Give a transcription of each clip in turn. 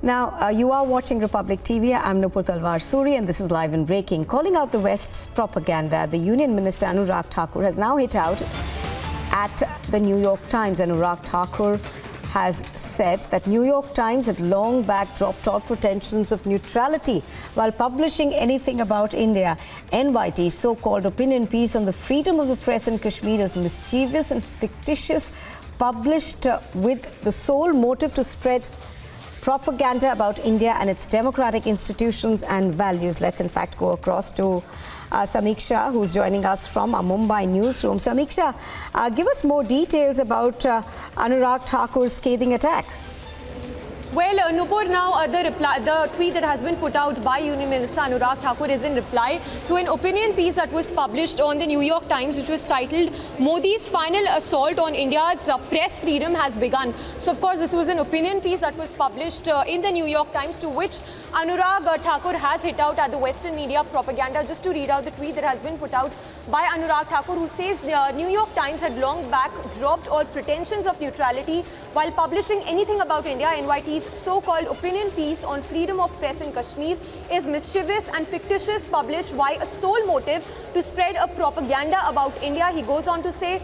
Now, you are watching Republic TV. I'm Nupur Talwar Suri, and this is Live and Breaking. Calling out the West's propaganda, the Union Minister Anurag Thakur has now hit out at the New York Times. Anurag Thakur has said that New York Times had long back dropped all pretensions of neutrality while publishing anything about India. NYT's so-called opinion piece on the freedom of the press in Kashmir is mischievous and fictitious, published with the sole motive to spread propaganda about India and its democratic institutions and values. Let's in fact go across to Samiksha, who's joining us from our Mumbai newsroom. Samiksha, give us more details about Anurag Thakur's scathing attack. Well, Nupur, now the tweet that has been put out by Union Minister Anurag Thakur is in reply to an opinion piece that was published on the New York Times, which was titled "Modi's Final Assault on India's Press Freedom Has Begun." So, of course, this was an opinion piece that was published in the New York Times, to which Anurag Thakur has hit out at the Western media propaganda. Just to read out the tweet that has been put out by Anurag Thakur, who says the New York Times had long back dropped all pretensions of neutrality while publishing anything about India. NYT's so-called opinion piece on freedom of press in Kashmir is mischievous and fictitious, published by a sole motive to spread a propaganda about India. He goes on to say,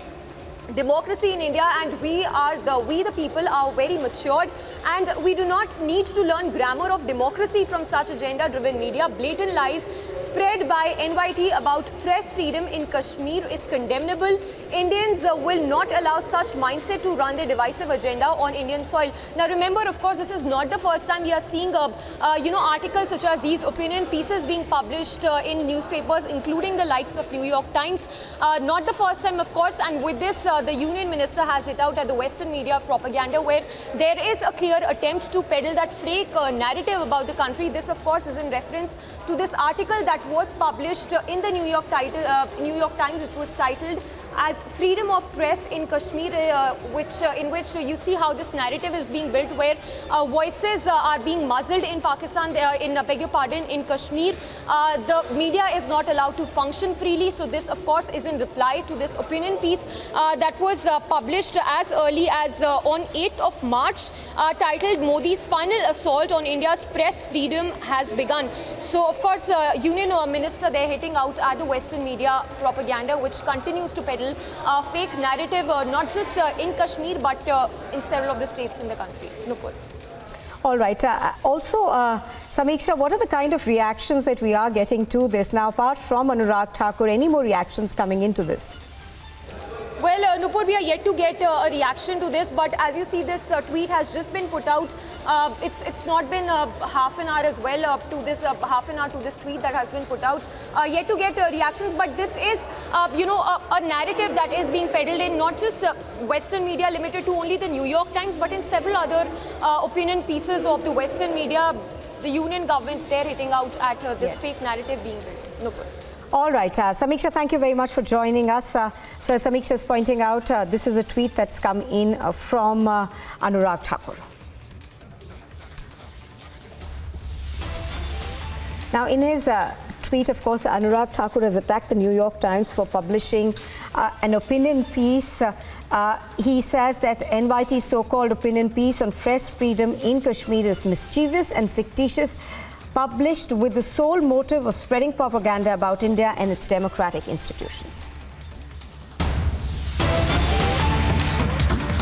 democracy in India and we the people are very matured, and we do not need to learn grammar of democracy from such agenda-driven media. Blatant lies spread by NYT about press freedom in Kashmir is condemnable. Indians will not allow such mindset to run their divisive agenda on Indian soil. Now remember, of course, this is not the first time we are seeing articles such as these opinion pieces being published in newspapers, including the likes of New York Times. Not the first time, of course, and with this the Union Minister has hit out at the Western media propaganda, where there is a clear attempt to peddle that fake narrative about the country. This, of course, is in reference to this article that was published in the New York Times, which was titled as "Freedom of Press in Kashmir," in which you see how this narrative is being built, where voices are being muzzled in Pakistan, in Kashmir. The media is not allowed to function freely. So this, of course, is in reply to this opinion piece that was published as early as on 8th of March, titled "Modi's Final Assault on India's Press Freedom Has Begun." So, of course, Union Minister, they're hitting out at the Western media propaganda, which continues to peddle fake narrative, not just in Kashmir, but in several of the states in the country. Nupur. All right. Also, Samiksha, what are the kind of reactions that we are getting to this? Now, apart from Anurag Thakur, any more reactions coming into this? Well, Nupur, we are yet to get a reaction to this, but as you see, this tweet has just been put out. It's not been half an hour as well up to this to this tweet that has been put out. Yet to get reactions, but this is a narrative that is being peddled in not just Western media limited to only the New York Times, but in several other opinion pieces of the Western media. The Union government, they're hitting out at this fake narrative being built. Nupur. All right, Samiksha, thank you very much for joining us. So as Samiksha is pointing out, this is a tweet that's come in from Anurag Thakur. Now, in his tweet, of course, Anurag Thakur has attacked the New York Times for publishing an opinion piece. He says that NYT's so-called opinion piece on press freedom in Kashmir is mischievous and fictitious, published with the sole motive of spreading propaganda about India and its democratic institutions.